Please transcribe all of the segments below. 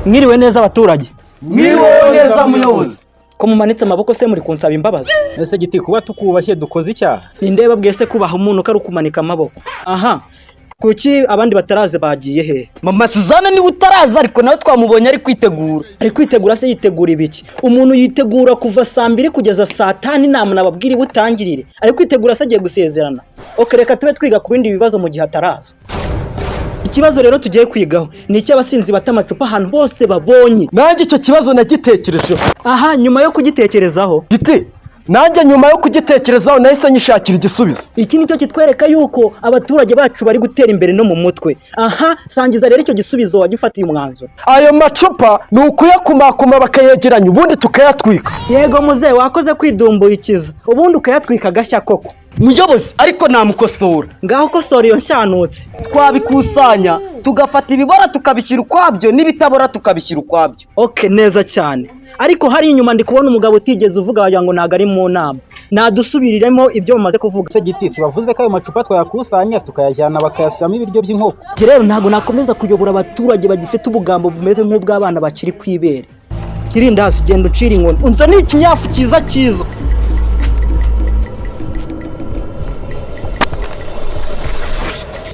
Mwiriwe neza abaturage. Mwiriwe neza muyobozi. Ko mumanitse amaboko se muri kunsaba imbabazi. Ese giti kuba tukubashye dukoze icyaha. Nindeba bwese kubaha umuntu kari kumanika amaboko. Aha. Kuki abandi bataraze bagiye he? Mama Suzana ni utaraza ariko nawe twamubonye ari kwitegura. Ari kwitegura se yitegura ibiki? Umuntu yitegura kuva saa 2 kugeza saa 5 inama nababwira ibutangirire. Ari kwitegura se agiye gusezerana. Reka tube twiga ku bindi bibazo mu gihe ataraza. Ikibazo rero tugiye kwigaho ni icy'abasinzi batamacupa ahantu bose babonye. Nanjye icyo kibazo nagitekerejeho. Aha, nyuma yo kugitekerezaho. Giti, nanjye nyuma yo kugitekerezaho nahise nyishakira igisubizo. Iki nicyo kitwereka yuko abaturage bacu bari gutera imbere no mu mutwe. Aha, sangiza rero icyo gisubizo wagifatiye umwanzuro. Ayo macupa ni ukuyakumakuma bakayegeranya ubundi tukayatwika. Yego muze, wakoze kwidumbuyikiza ubundi ukayatwika gashya koko. Muyobozi ariko namukosora. Ngaho kosora iyo nshanutse. Twabikusanya tugafata ibibora tukabishyira ukwabyo n'ibitabora tukabishyira ukwabyo. Okay, neza cyane. Ariko hari inyuma ndi kubona umugabo utigeze uvuga wagira ngo ntago ari mu nama. Nadusubiriremo ibyo bamaze kuvuga. Se giti si bavuze ko ayo macupa twayakusanya tukayajyana bakayashyiramo ibiryo by'inkoko. Rero ntago nakomeza kuyobora abaturage bagifite ubugambo bumeze nk'ubw'abana bakiri kwibere. Kirinda hasi genda ucira inkoni. Unza ni ikinyafu cyiza cyiza.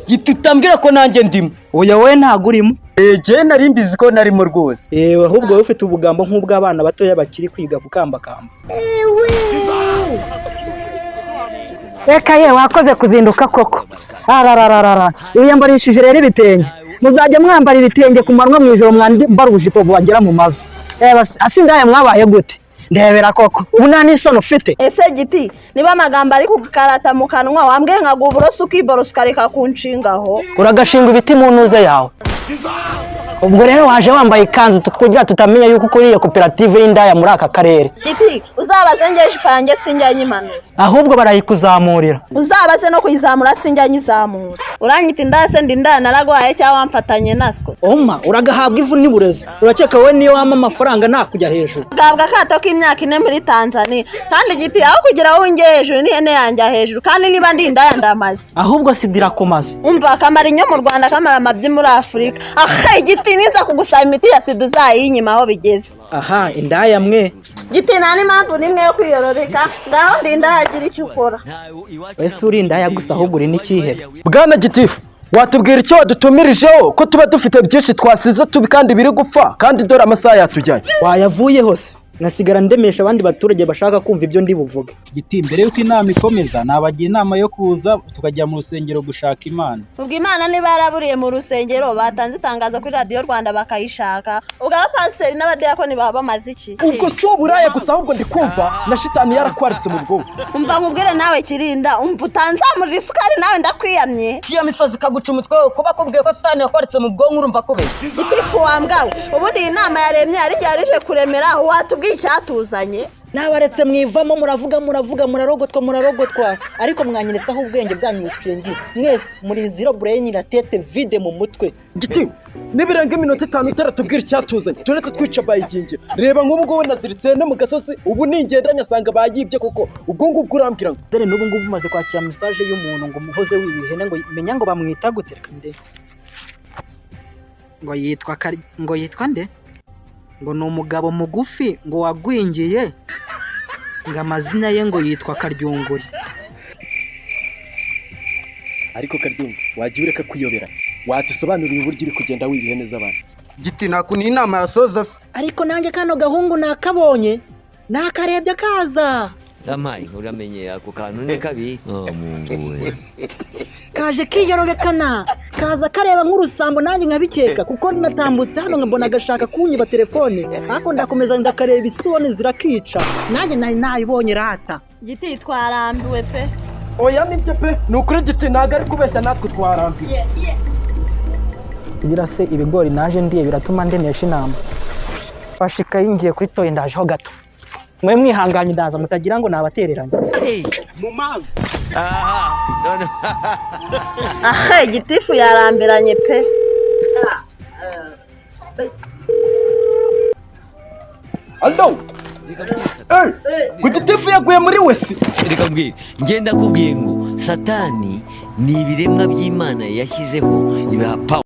Giti utambwira ko nanjye ndimo. Oya we ntago urimo. Je nari mbizi ko narimo rwose. Ahubwo wowe ufite ubugambo nk'ubw'abana batoya bakiri kwiga kukambakamba. Reka ye wakoze kuzinduka koko. Ararararara. Uyambarishije rero ibitenge. Muzajya mwambara ibitenge ku manwa mu ijoro mwambara ubujipo bwagera mu mavi. Asindaya mwabaye gute? Ndebera koko. Ubu nta n'ishono ufite. Ese giti niba amagambo ari kukarata mu kanwa wambwiye nkaguha uburoso ukiborosa ukareka kunshingaho. Uragashinga ibiti mu ntuze yawe. Ubwo rero waje wambaye ikanzu kugira tutamenya yuko ukuri iyo koperative y'indaya muri aka karere. Giti uzabaze ngeje ipange sinjyanye impanuro. Ahubwo barayikuzamurira. Uzabaze no kuyizamura sinjyanye izamura. Uranyita indaya se ndindaya naragwaye cyangwa wamfatanye naswe. Oma uragahabwa ivu n'uburezi. Urakeka we niyo wama amafaranga nakujya hejuru. Gabwa kato k'imyaka 4 muri Tanzania. Kandi giti aho kugira aho nge hejuru ni hene yanjye hejuru kandi niba ndindaya ndamaze. Ahubwo sidira komaze. Umva kamara inyo mu Rwanda kamara amabyi muri Afrika. Aha giti niza kugusaba imiti ya sida uzayinyima aho bigeze. Aha indaya mwe. Giti nani mpamvu nimwe yo kwiyororeka ngaho ndindaya agira icyo ukora. Wese uri indaya gusa ahubwo uri n'ikihebe. Bwana Gitifu watubwira icyo wadutumirijeho ko tuba dufite byinshi twasize tubi kandi biri gupfa kandi dore amasaha yatujyanye. Wayavuye hose ngasigara ndemesha abandi baturage bashaka kumva ibyo ndi buvuge. Giti mbere yuko inama ikomeza nabagiye inama yo kuza tukajya mu rusengero gushaka Imana. Ubwo Imana niba yaraburiye mu rusengero batanze itangazo kuri Radio Rwanda bakayishaka. Ubwo abapasiteri n'abadiyakoni baba bamaze iki? Ubwo so buraye gusa ahubwo ndikumva na shitani yarakwaritse mu bwonko. Umva nkubwire nawe Kirinda umva utanzamurira isukari nawe ndakwiyamye. Kiya misozi kaguca umutwe kuba kubwiye ko shitani yakwaritse mu bwonko urumva ko be. Ipifu wambwawe ubundi inama yaremye ari yarije kuremera watubwiye icyatuzanye. Nabaretse mwivamo muravuga murarogotwa ariko mwanyiretsaho ubwenge bwanyu bushingiye. Mwese muri zero brain la tete vide mu mutwe. Giti nibirenga iminota 5 utaratubwira icyatuzanye tureka twica bayiginge. Reba nk'ubwo we naziritse no mu gasozi ubu ningendanya asanga bayibye koko ubwo ngubwo urambwira ngo dore n'ubu ngubu umaze kwakira message y'umuntu ngo muhoze wibihene ngo menya ngo bamwita gute kandi ngo yitwa nde ngo ni umugabo mugufi ngo wagwingiye ngo amazina ye ngo yitwa Karyunguri. Ariko Karyungu wagiye ureka kwiyobera watusobanuriye uburyo iri kugenda wibihene z'abantu. Giti nakuni inama yasoza se. Ariko nanjye kano gahungu nakabonye nakarebye kaza Damayi uramenye ako kantu ne kabi. Mungu we. Kaje kiyorobekana kaza kareba nk'urusambo nanjye nkabikeka kuko natambutse hano nkabona agashaka kunyiba telefone ariko ndakomeza ndakareba isoni zirakica nanjye nari nayibonye rata. Giti twarambiwe pe. Oya nibyo pe nukuri Giti naga ari kubeshya natwe twarambiwe. Birase ibigori naje ndiye biratuma ndenesha inama. Fashika yingiye kuri toye ndaje ho gato. Mwe mwihanganye ndaza mutagira ngo nabatereranye. Mu mazi. Aha Gitifu yarambiranye pe. Allo. Gitifu yaguye muri wese. Reka mbwira ngenda kubwiye ngo Satani ni ibiremwa by'Imana yashyizeho ibapa